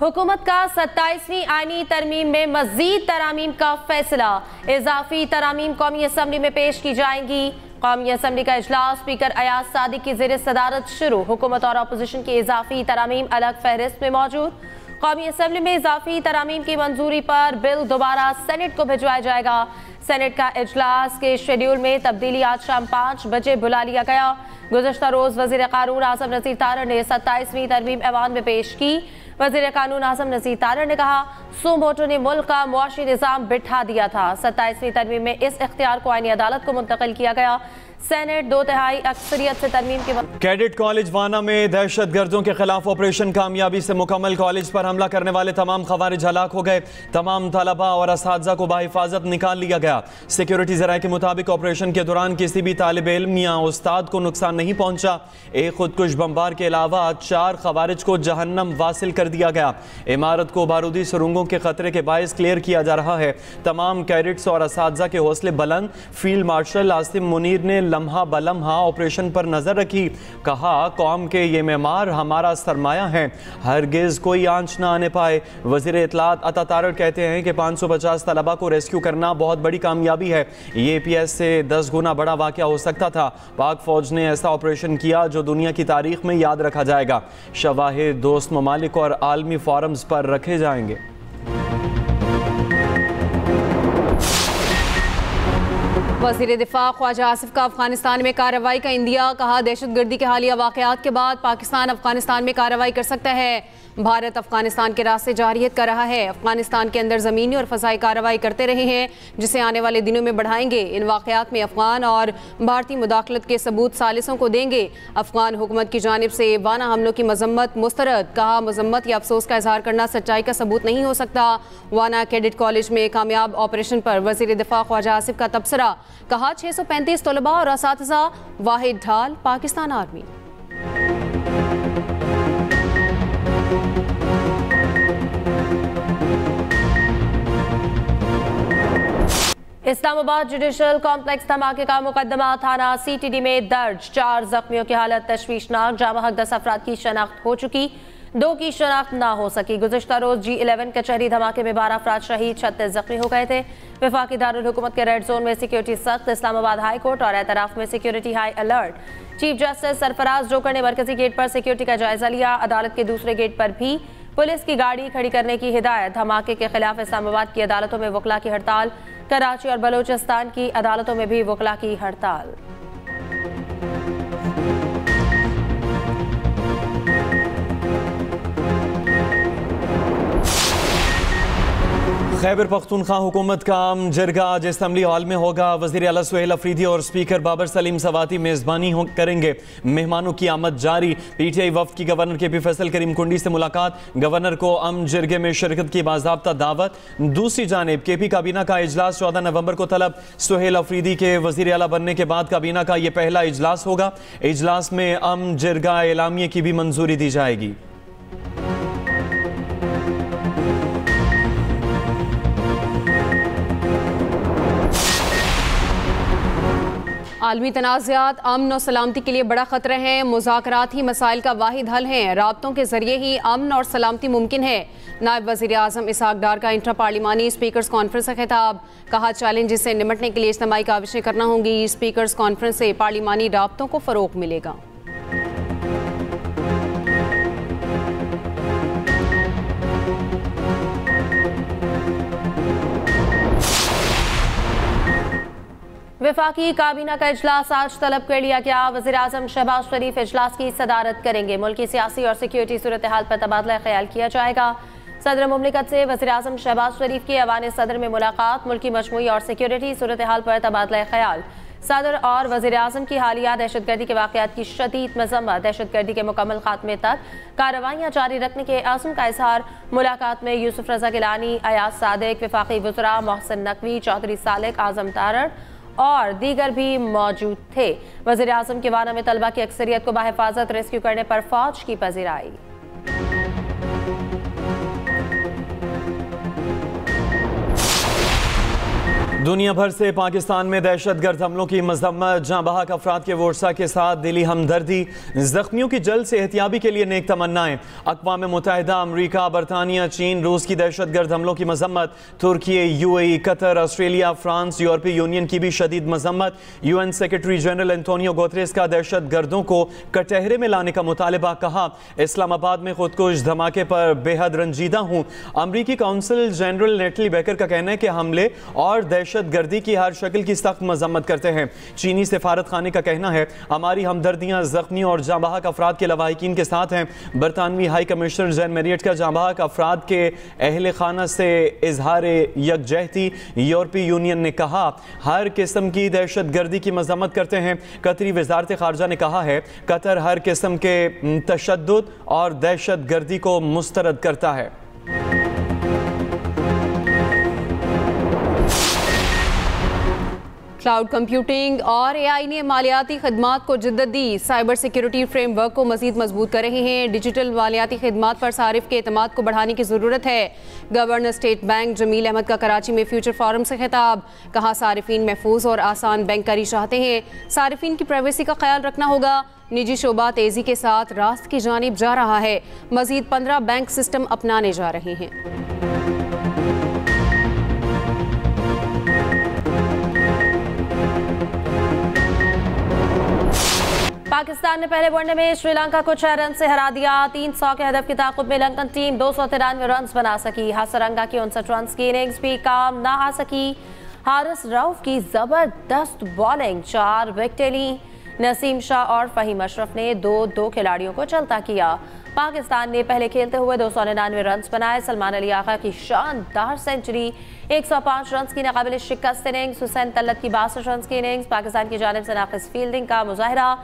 हुकूमत का 27वीं आईनी तरमीम में मजीद तरामीम का फैसला। इजाफी तरामीम कौमी असम्बली में पेश की जाएंगी। कौमी असम्बली का इजलास स्पीकर अयाज सादिक की ज़ेर सदारत शुरू। हुकूमत और अपोजिशन की इजाफी तरामीम अलग फहरिस्त में मौजूद। कौमी असम्बली में इजाफी तरामीम की मंजूरी पर बिल दोबारा सेनेट को भिजवाया जाएगा। सेनेट का इजलास के शेड्यूल में तब्दीली आज शाम 5 बजे बुला लिया गया। गुज़श्ता रोज़ वज़ीर क़ानून आज़म नज़ीर तारड़ ने 27वीं तरमीम ऐवान में पेश की। वज़ीर क़ानून आज़म नज़ीर तारड़ ने कहा, सूम वोटों ने मुल्क का मुआशी निज़ाम बिठा दिया था। 27वीं तरमीम में इस इख्तियार को आईनी अदालत को मुंतकिल किया गया। सेनेट 2/3 अक्सरियत से तरमीम के कैडेट कॉलेज वाना में दहशत गर्दों के खिलाफ ऑपरेशन कामयाबी से मुकम्मल। कॉलेज पर हमला करने वाले तमाम खवारिज हलाक हो गए। तमाम तलबा और असातिज़ा को बाहिफाजत निकाल लिया गया। सिक्योरिटी ज़राए के मुताबिक ऑपरेशन के दौरान किसी भी तालिब इल्म या उस्ताद को नुकसान नहीं पहुंचा। एक खुदकुश बमबार के अलावा 4 खवारिज को जहन्नम वासिल कर दिया गया। इमारत को बारूदी सुरंगों के खतरे के बायस क्लियर किया जा रहा है। तमाम कैडेट्स और असातिज़ा के हौसले बुलंद। फील्ड मार्शल आसिम मुनीर ने लम्हा बलम्हा ऑपरेशन पर नजर रखी। कहा, कौम के ये मेमार हमारा सरमाया है, हरगिज कोई आंच ना आने पाए। वजीर इत्तलात अता तारड़ कहते हैं कि 550 तलबा को रेस्क्यू करना बहुत बड़ी कामयाबी है। ये APS से 10 गुना बड़ा वाक़या हो सकता था। पाक फौज ने ऐसा ऑपरेशन किया जो दुनिया की तारीख में याद रखा जाएगा। शवाहिद दोस्त ममालिक और आलमी फोरम्स पर रखे जाएंगे। वज़ीर दिफा ख्वाजा आसिफ का अफगानिस्तान में कार्रवाई का इंदिया। कहा, दहशतगर्दी के हालिया वाक़यात के बाद पाकिस्तान अफगानिस्तान में कार्रवाई कर सकता है। भारत अफगानिस्तान के रास्ते जारियत कर रहा है। अफगानिस्तान के अंदर ज़मीनी और फ़ज़ाई कार्रवाई करते रहे हैं, जिसे आने वाले दिनों में बढ़ाएंगे। इन वाक़यात में अफगान और भारतीय मुदाखलत के सबूत सालिसों को देंगे। अफगान हुकूमत की जानिब से वाना हमलों की मजम्मत मुस्तरद। कहा, मजम्मत या अफसोस का इजहार करना सच्चाई का सबूत नहीं हो सकता। वाना कैडेट कॉलेज में कामयाब ऑपरेशन पर वज़ीर दिफा ख्वाजा आसिफ का तबसरा। कहा, 635 तलबा और असातिज़ा वाहिद ढाल Pakistan army. Islamabad judicial complex धमाके का मुकदमा थाना CTD में दर्ज। 4 जख्मियों की हालत तशवीशनाक। जामा हक 10 अफराद की शनाख्त हो चुकी, 2 की शनाख्त ना हो सकी। गुज़श्ता रोज G11 कचहरी धमाके में 12 अफराद शहीद, 36 जख्मी हो गए थे। वफाकी दारुल हुकूमत के रेड जोन में सिक्योरिटी सख्त। इस्लामाबाद हाई कोर्ट और एतराफ में security high alert. Chief justice Sarfaraz joker ने मरकजी गेट पर सिक्योरिटी का जायजा लिया। अदालत के दूसरे गेट पर भी पुलिस की गाड़ी खड़ी करने की हिदायत। धमाके के खिलाफ इस्लामाबाद की अदालतों में वकला की हड़ताल। कराची और बलोचिस्तान की अदालतों में भी वकला की हड़ताल। खैबर पख्तूनख्वा हुकूमत का आम जरगा आज असम्बली हॉल में होगा। वज़ीर आला सुहेल अफरीदी और स्पीकर बाबर सलीम सवाती मेज़बानी करेंगे। मेहमानों की आमद जारी। PTI वफ्द की गवर्नर KP फैसल करीम कुंडी से मुलाकात। गवर्नर को आम जरगे में शिरकत की बाज़ाब्ता दावत। दूसरी जानिब KP काबीना का इजलास 14 नवंबर को तलब। सुहेल अफरीदी के वज़ीर आला बनने के बाद काबीना का यह पहला इजलास होगा। इजलास में आम जरगा एलामिया की भी मंजूरी दी जाएगी। आलमी तनाज़ात अमन और सलामती के लिए बड़ा ख़तरा है। मुज़ाकरात ही मसाइल का वाहिद हल हैं। राब्तों के ज़रिए ही अमन और सलामती मुमकिन है। नायब वज़ीर आज़म इसहाक डार का इंट्रा पार्लिमानी स्पीकर्स कॉन्फ्रेंस का खिताब। कहा, चैलेंजेस से निमटने के लिए इज्तिमाई काविशें करना होंगी। स्पीकर्स कॉन्फ्रेंस से पार्लिमानी राब्तों को फ़रोग़ मिलेगा। वफाकी काबीना का इजलास आज तलब कर लिया गया। वज़ीर आज़म शहबाज शरीफ इजलास की सदारत करेंगे। मुल्क की सियासी और सिक्योरिटी सूरत हाल पर तबादला ख्याल किया जाएगा। सदर मुमलिकत से वज़ीर आज़म शहबाज शरीफ की ऐवान सदर में मुलाकात। मुल्क की मजमूई और सिक्योरिटी सूरत हाल पर तबादला ख्याल। सदर और वज़ीर आज़म की हालिया दहशतगर्दी के वाक़यात की शदीद मज़म्मत। दहशतगर्दी के मुकम्मल खात्मे तक कार्रवाइयाँ जारी रखने के आज़म का इजहार। मुलाकात में यूसुफ रज़ा गिलानी, अयाज सादिक, वफाकी वज़रा मोहसिन नकवी, चौधरी सालिक, आज़म तारड़ और दीगर भी मौजूद थे। वज़ीर आज़म के वाना में तलबा की अक्सरियत को बाहिफाजत रेस्क्यू करने पर फौज की पजीराई। दुनिया भर से पाकिस्तान में दहशतगर्द हमलों की मजम्मत, जहां बहक अफराद के वर्षा के साथ दिली हमदर्दी, जख्मियों की जल्द से एहतियाबी के लिए नेक तमन्नाएं। अक़वाम मुत्तहिदा, अमरीका, बरतानिया, चीन, रूस की दहशतगर्द हमलों की मजम्मत। तुर्की, UAE, कतर, ऑस्ट्रेलिया, फ्रांस, यूरोपीय यूनियन की भी शदीद मजम्मत। UN secretary general Antonio Guterres का दहशतगर्दों को कटहरे में लाने का मुतालबा। कहा, इस्लामाबाद में खुदकुश धमाके पर बेहद रंजीदा हूँ। अमरीकी काउंसिल जनरल नेटली बेकर का कहना है कि हमले और दहशतगर्दी की हर शक्ल की सख्त मजम्मत करते हैं। चीनी सिफारत खाने का कहना है, हमारी हमदर्दियां जख्मियों और जांबाहक अफराद के लवाहिकीन के साथ हैं। बरतानवी हाई कमिश्नर जैन मैरियट का जांबाहक अफराद के अहले खाना से इजहार यकजहती। यूरोपीय यूनियन ने कहा, हर किस्म की दहशतगर्दी की मजम्मत करते हैं। कतरी वजारत खारजा ने कहा है, कतर हर किस्म के तशद्दुद और दहशतगर्दी को मुस्तरद करता है। क्लाउड कंप्यूटिंग और AI ने मालियाती खदमात को जिद्दत दी। साइबर सिक्योरिटी फ्रेमवर्क को मजीद मजबूत कर रहे हैं। डिजिटल मालियाती खदमात पर सारिफ के एतमाद को बढ़ाने की ज़रूरत है। Governor state bank Jamil Ahmed का कराची में फ्यूचर फोरम से खिताब। कहा, सारिफीन महफूज और आसान बैंककारी चाहते हैं। सारिफीन की प्राइवेसी का ख्याल रखना होगा। निजी शोबा तेज़ी के साथ रास्त की जानिब जा रहा है। मजीद 15 बैंक सिस्टम अपनाने जा रहे हैं। पाकिस्तान ने पहले वनडे में श्रीलंका को 6 रन से हरा दिया। 300 के हदफ की ताक़ुब में लंकन टीम 293 रन बना सकी। हसरंगा की 59 रन की इनिंग्स भी काम ना आ सकी। हारिस रऊफ की जबरदस्त बॉलिंग, 4 विकेटें ली। नसीम शाह और फहीम अशरफ ने 2-2 खिलाड़ियों को चलता किया। पाकिस्तान ने पहले खेलते हुए 299 रन बनाए। सलमान अली आगा की शानदार सेंचुरी, 105 रन की नाकाबिल शिकस्त इनिंग्स। हुसैन तल्लत की 62 रन की इनिंग्स। पाकिस्तान की जानिब से नाक़िस फील्डिंग का मुजाहरा,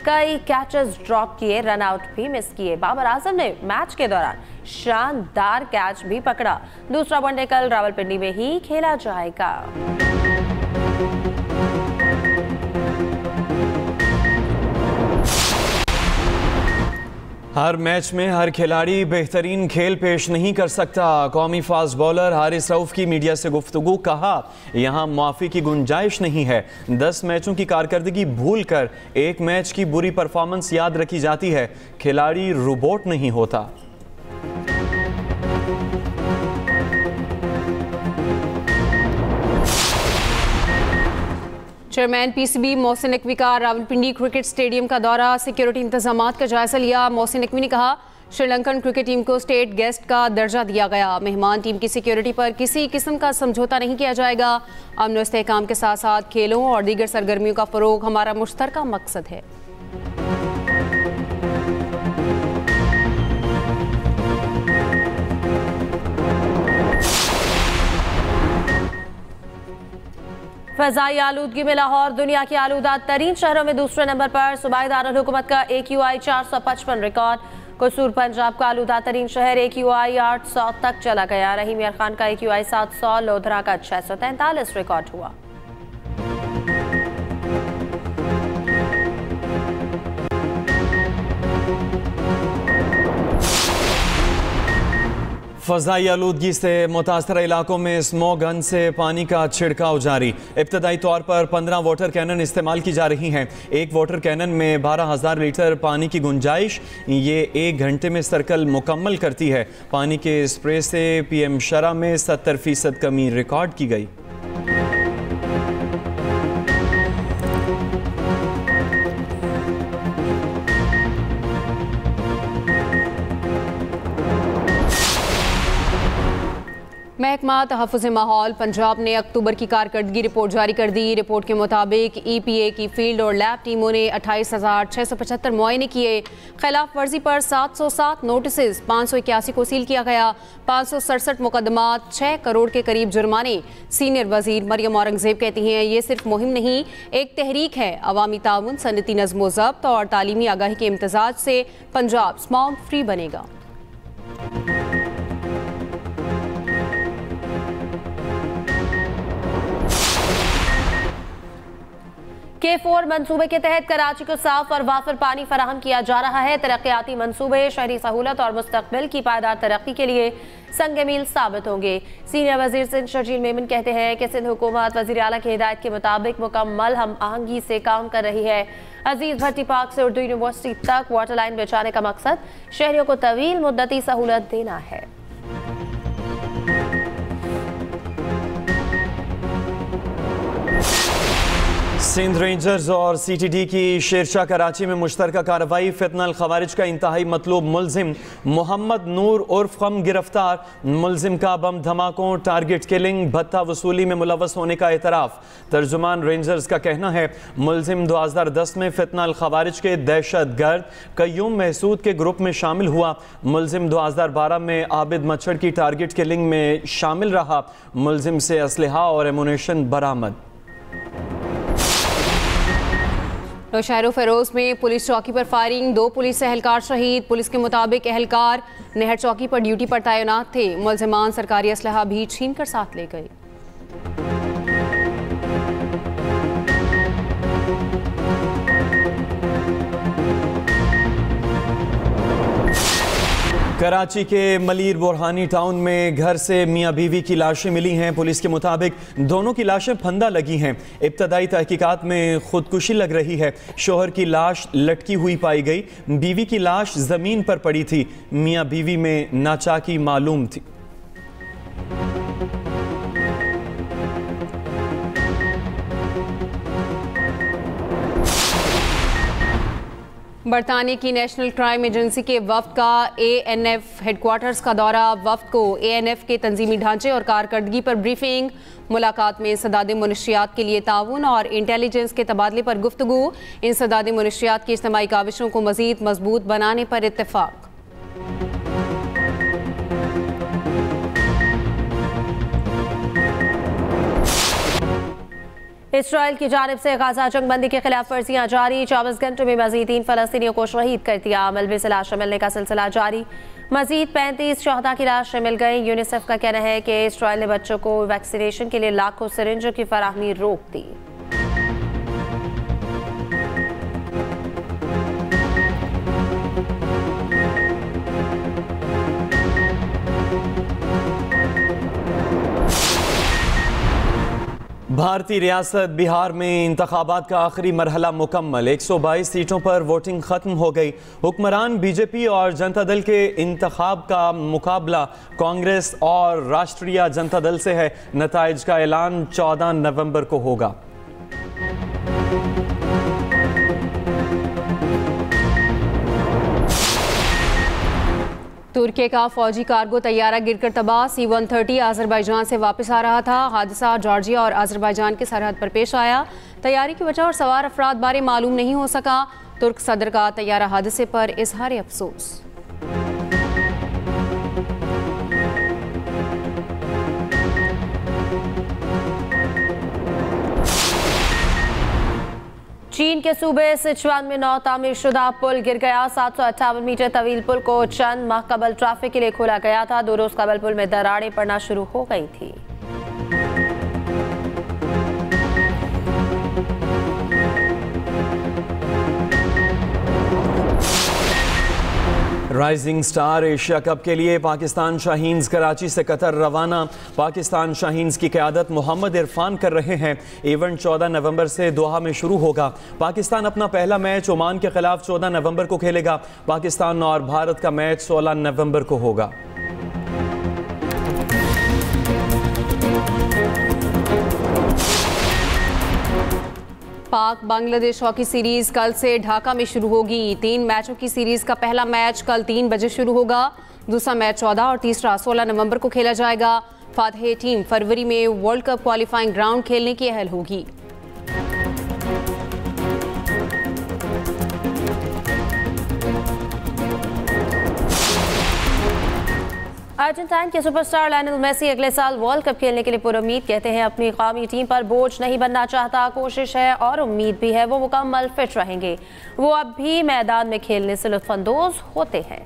कई कैचेस ड्रॉप किए, रन आउट भी मिस किए। बाबर आजम ने मैच के दौरान शानदार कैच भी पकड़ा। दूसरा वनडे कल रावलपिंडी में ही खेला जाएगा। हर मैच में हर खिलाड़ी बेहतरीन खेल पेश नहीं कर सकता। कौमी फास्ट बॉलर हारिस रऊफ की मीडिया से गुफ्तगू। कहा, यहाँ मुआफ़ी की गुंजाइश नहीं है। 10 मैचों की कारकर्दगी भूल कर एक मैच की बुरी परफॉर्मेंस याद रखी जाती है। खिलाड़ी रोबोट नहीं होता। चेयरमैन PCB मोहसिन नकवी का रावलपिंडी क्रिकेट स्टेडियम का दौरा, सिक्योरिटी इंतजामात का जायजा लिया। मोहसिन नकवी ने कहा, श्रीलंकन क्रिकेट टीम को स्टेट गेस्ट का दर्जा दिया गया। मेहमान टीम की सिक्योरिटी पर किसी किस्म का समझौता नहीं किया जाएगा। अमन और इस्तेहकाम के साथ साथ खेलों और दीगर सरगर्मियों का फ़रोग हमारा मुश्तरका मकसद है। फ़ज़ाई आलूदगी में लाहौर दुनिया के आलूदा तरीन शहरों में दूसरे नंबर पर। सूबाई दारुल हुकूमत का AQI 455 रिकॉर्ड। कसूर पंजाब का आलूदा तरीन शहर AQI 800 तक चला गया। रहीम यार खान का AQI 700, लोधरा का 643 रिकॉर्ड हुआ। फ़ज़ाई आलूदगी से मुतासर इलाकों में स्मोक गन से पानी का छिड़काव जारी। इब्तदाई तौर पर 15 वाटर कैनन इस्तेमाल की जा रही हैं। एक वाटर कैनन में 12,000 लीटर पानी की गुंजाइश। ये 1 घंटे में सर्कल मुकम्मल करती है। पानी के स्प्रे से PM शरा में 70% कमी रिकॉर्ड की गई। महकमा तहफ़्फ़ुज़ माहौल पंजाब ने अक्टूबर की कारकर्दगी रिपोर्ट जारी कर दी। रिपोर्ट के मुताबिक EPA की फील्ड और लैब टीमों ने 28,675 मुआयने किए। खिलाफ वर्जी पर 707 नोटिस, 581 को सील किया गया। 567 मुकदमात, 6 करोड़ के करीब जुर्माने। सीनियर वजीर मरियम औरंगजेब कहती हैं, ये सिर्फ मुहिम नहीं, एक तहरीक है। अवामी ताउन, सनती नज़्म व ज़ब्त और तालीमी आगाही के इम्तजाज से पंजाब स्मॉग फ्री बनेगा। K4 मंसूबे के तहत कराची को साफ और वाफर पानी फराहम किया जा रहा है। तरक्याती मंसूबे शहरी सहूलत और मुस्तकबिल की पायदार तरक्की के लिए संग मील साबित होंगे। सीनियर वजीर सिंध शर्जील मेमन कहते हैं कि सिंध हुकूमत वजीर आला की हिदायत के मुताबिक मुकम्मल हम आहंगी से काम कर रही है। अजीज भट्टी पार्क से उर्दू यूनिवर्सिटी तक वाटर लाइन बिछाने का मकसद शहरियों को तवील मुद्दती सहूलत देना है। सिंध रेंजर्स और सीटीडी की शेरशाह कराची में मुश्तरका कार्रवाई। फितनल खवारिज का इंतहाई मतलूब मुलजिम मोहम्मद नूर उर्फ खम गिरफ्तार। मुलजिम का बम धमाकों, टारगेट किलिंग, भत्ता वसूली में मुलव्वस होने का एतराफ़। तर्जुमान रेंजर्स का कहना है मुलजिम 2010 में फितनल खवारिज के दहशत गर्द कयूम महसूद के ग्रुप में शामिल हुआ। मुलजिम 2012 में आबिद मच्छर की टारगेट किलिंग में शामिल रहा। मुलजिम से असलहा और एमुनेशन बरामद। नौशहर फेरोज में पुलिस चौकी पर फायरिंग, 2 पुलिस एहलकार शहीद। पुलिस के मुताबिक एहलकार नहर चौकी पर ड्यूटी पर तैनात थे। मुलजिमान सरकारी असलहा भी छीन कर साथ ले गए। कराची के मलीर बुरहानी टाउन में घर से मियाँ बीवी की लाशें मिली हैं। पुलिस के मुताबिक दोनों की लाशें फंदा लगी हैं। इब्तदाई तहकीकात में खुदकुशी लग रही है। शोहर की लाश लटकी हुई पाई गई। बीवी की लाश जमीन पर पड़ी थी। मियाँ बीवी में नाचाकी मालूम थी। बरतानिया की नेशनल क्राइम एजेंसी के वफ्द का ANF हेडक्वार्टर्स का दौरा। वफ्द को ANF के तंजीमी ढांचे और कारकर्दगी पर ब्रीफिंग। मुलाकात में इंसदाद मुनशियात के लिए ताउन और इंटेलिजेंस के तबादले पर गुफ्तगू। इंसदाद मुनशियात की इज्तिमाई काविशों को मजीद मजबूत बनाने पर इत्तेफाक। इसराइल की जानिब से गाजा जंगबंदी के खिलाफ वर्जियां जारी। 24 घंटों में मजीद 3 फलस्तीनियों को शहीद कर दिया। मलबे से लाशें मिलने का सिलसिला जारी। मजीद 35 शहदा की लाशें मिल गई। यूनिसेफ का कहना है कि इसराइल ने बच्चों को वैक्सीनेशन के लिए लाखों सिरिंजों की फराहमी रोक दी। भारतीय रियासत बिहार में इंतखाबात का आखिरी मरहला मुकम्मल। 122 सीटों पर वोटिंग खत्म हो गई। हुक्मरान बीजेपी और जनता दल के इंतखाब का मुकाबला कांग्रेस और राष्ट्रीय जनता दल से है। नताइज का ऐलान 14 नवंबर को होगा। तुर्की का फौजी कार्गो तैयारा गिरकर तबाह। C-130 अजरबैजान से वापस आ रहा था। हादसा जॉर्जिया और अजरबैजान की सरहद पर पेश आया। तैयारी की वजह और सवार अफराद बारे मालूम नहीं हो सका। तुर्क सदर का तैयारा हादसे पर इजहार अफसोस। चीन के सूबे सिचुआन में नौ तामीर शुदा पुल गिर गया। 758 मीटर तवील पुल को चंद माह कबल ट्रैफिक के लिए खोला गया था। 2 रोज कबल पुल में दरारें पड़ना शुरू हो गई थी। राइजिंग स्टार एशिया कप के लिए पाकिस्तान शाहीन्स कराची से कतर रवाना। पाकिस्तान शाहीन्स की क़यादत मोहम्मद इरफान कर रहे हैं। इवेंट 14 नवंबर से दोहा में शुरू होगा। पाकिस्तान अपना पहला मैच ओमान के खिलाफ 14 नवंबर को खेलेगा। पाकिस्तान और भारत का मैच 16 नवंबर को होगा। पाक बांग्लादेश हॉकी सीरीज कल से ढाका में शुरू होगी। 3 मैचों की सीरीज का पहला मैच कल 3 बजे शुरू होगा। दूसरा मैच 14 और तीसरा 16 नवंबर को खेला जाएगा। फातह टीम फरवरी में वर्ल्ड कप क्वालिफाइंग राउंड खेलने की अहल होगी। अर्जेंटाइन के सुपरस्टार लायनल मेसी अगले साल वर्ल्ड कप खेलने के लिए पुरुम्मीद। कहते हैं अपनी कौमी टीम पर बोझ नहीं बनना चाहता। कोशिश है और उम्मीद भी है वो मुकम्मल फिट रहेंगे। वो अब भी मैदान में खेलने से लुत्फानंदोज होते हैं।